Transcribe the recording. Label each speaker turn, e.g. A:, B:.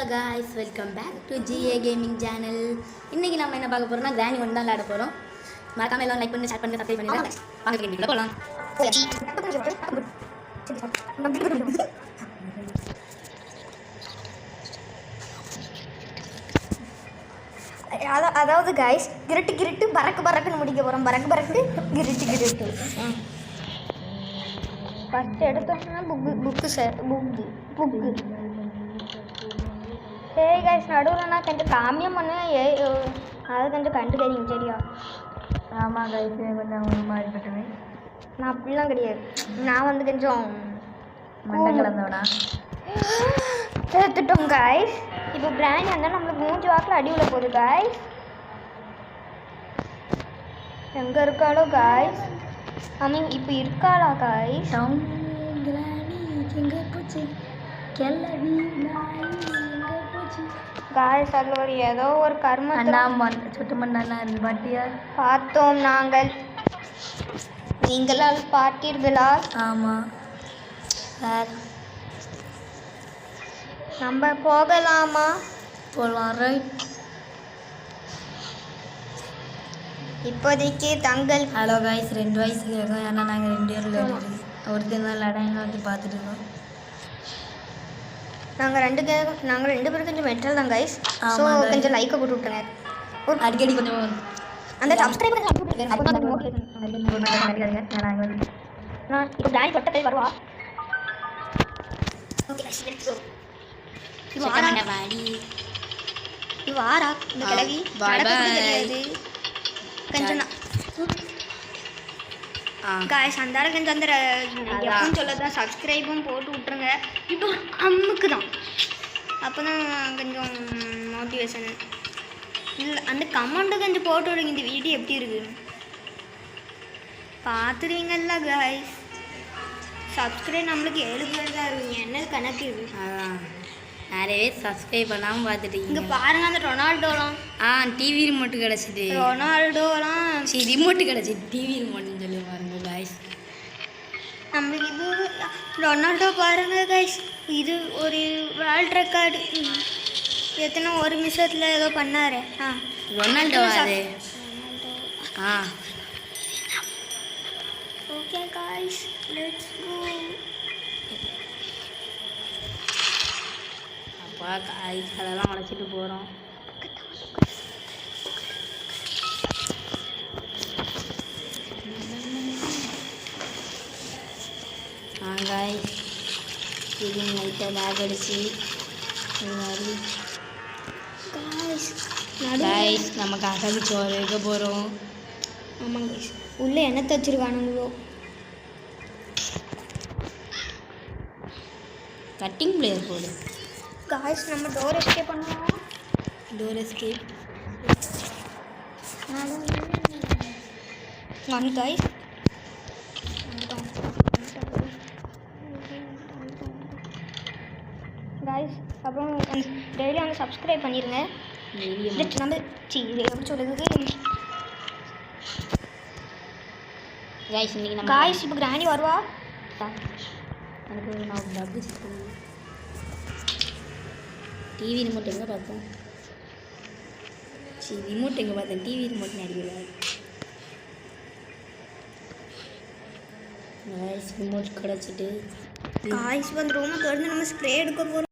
A: guys, welcome back to GA Gaming channel. இன்னைக்கு நாம என்ன பார்க்க போறோம்னா கிரானி 1 தான் விளையாட போறோம். மறக்காம எல்லாம் லைக் பண்ணுங்க, ஷேர் பண்ணுங்க, சப்ஸ்கிரைப் பண்ணுங்க. வாங்க கேமிங்ல போலாம்.
B: அதாவது गाइस கிரிட்டு பறக்குன்னு முடிக்க போறோம். பறக்கு கிரிட்டு ஃபர்ஸ்ட் எடுத்தோம்னா புக்கு ஹே गाइस நடுவுல நான் கொஞ்சம் காமியம் பண்ணுவேன். அது கொஞ்சம் கண்டுக்காதீங்க சரியா?
A: ஆமாம் गाइस, கொஞ்சம் ஒரு மாதிரி பட்டுமே.
B: நான் அப்படிலாம் கிடையாது. நான் வந்து கொஞ்சம்
A: மண்டங்கலந்தவனா
B: சேர்த்துட்டோம் गाइस. இப்போ பிராண்ட் வந்தால் நம்மளுக்கு மூஞ்சி வாக்கில் அடி உள்ள போகுது गाइस. எங்கே இருக்காளோ गाइस? ஐ மீன் இப்போ இருக்காளா गाइस?
A: டவுன் கிரானி எங்கே போச்சு, கிளவி நாய் எங்கே போச்சு
B: गाइस? அதில் ஒரு ஏதோ ஒரு கர்ம
A: அண்ணா சுட்டு மண்ணா இருந்து பாட்டியா
B: பார்த்தோம் நாங்கள். நீங்களால் பார்த்தீர்களா?
A: ஆமாம் சார்.
B: நம்ம போகலாமா?
A: போகலாம் ரைட்.
B: இப்போதைக்கு தங்கள்
A: ஹலோ காய்ஸ், 2 வயசுக்கு இருக்கோம். ஏன்னா நாங்கள் 2 பேர் விளையாடுறோம். ஒருத்தர் தான் லடாங்க வந்து பார்த்துட்டு இருக்கோம்.
B: நாங்கள் ரெண்டு பேரும் கொஞ்சம் மெட்டல் தான் गाइस. ஸோ கொஞ்சம் லைக்கை போட்டு விட்டுருங்க.
A: அடிக்கடி கொஞ்சம்
B: அந்த சப்ஸ்கிரைப் பண்ணி விட்டுருங்க. அப்போ தான் நான் இப்போ பிராண்ட் தொட்ட கை வருவா. Okay guys, let's go. இது வாரா இந்த கிழவி தெரியாது கொஞ்சம் गाइस. அந்த கொஞ்சம் அந்த எப்பவும் சொல்லதான் சப்ஸ்கிரைபும் போட்டு விட்டுருங்க. இப்போ அம்முக்கு தான், அப்போ தான் கொஞ்சம் மோட்டிவேஷன் இல்லை. அந்த கமெண்ட்டு கொஞ்சம் போட்டு விடுங்க. இந்த வீடியோ எப்படி இருக்குது பார்த்துருவீங்கல்ல गाइस. சப்ஸ்கிரைப் நம்மளுக்கு 7 பேர் தான் இருக்குங்க. என்ன கணக்கு இது?
A: அதான் நிறைய பேர் சப்ஸ்கிரைப் பண்ணாமல் பார்த்துட்டீங்க.
B: இங்கே பாருங்க, அந்த ரொனால்டோலாம்
A: டிவி ரிமோட்டு கிடச்சிது.
B: ரொனால்டோலாம்
A: ரிமோட்டு கிடச்சிது, டிவி ரிமோட்டுன்னு சொல்லி பாருங்க गाइस.
B: நம்மளுக்கு இது ரொனால்டோ பாருங்க गाइस. இது ஒரு வேர்ல்ட் ரெக்கார்டு. எத்தனை ஒரு நிமிஷத்தில் ஏதோ பண்ணாரு.
A: ரொனால்டோ அது.
B: Okay guys, let's go.
A: அப்பா காய்ஸ் அதெல்லாம் உழைச்சிட்டு போகிறோம். காய்ஸ் இது லைட்டாக லேக் அடிச்சு இது மாதிரி காய்ஸ் நமக்கு அகல் சோறு வைக்க போகிறோம்.
B: ஆமாங்க गाइस, உள்ளே எண்ணெய் வச்சிருக்கானுங்களோ.
A: கட்டிங் பிளேயர் போடு
B: गाइस. நம்ம டோர் எஸ்கேப் பண்ணுவோம்.
A: டோர் எஸ்கேப்
B: வாங்க गाइस. गाइस அப்புறம் டெய்லி வந்து சப்ஸ்கிரைப் பண்ணிடுங்க. நம்ம எப்படி சொல்லுறது
A: गाइस இன்னைக்கு நம்ம
B: गाइस இப்போ கிரானி வருவா.
A: எனக்கு நான் பக்கு டிவி ரிமோட் எங்கே பார்த்தேன்? ரிமோட் எங்கே பார்த்தேன்? டிவி ரிமோட் அடிக்கல गाइस. ரிமோட் கிடச்சிட்டு
B: गाइस வந்து ரூமை திறந்து நம்ம ஸ்ப்ரே எடுக்க போகிறோம்.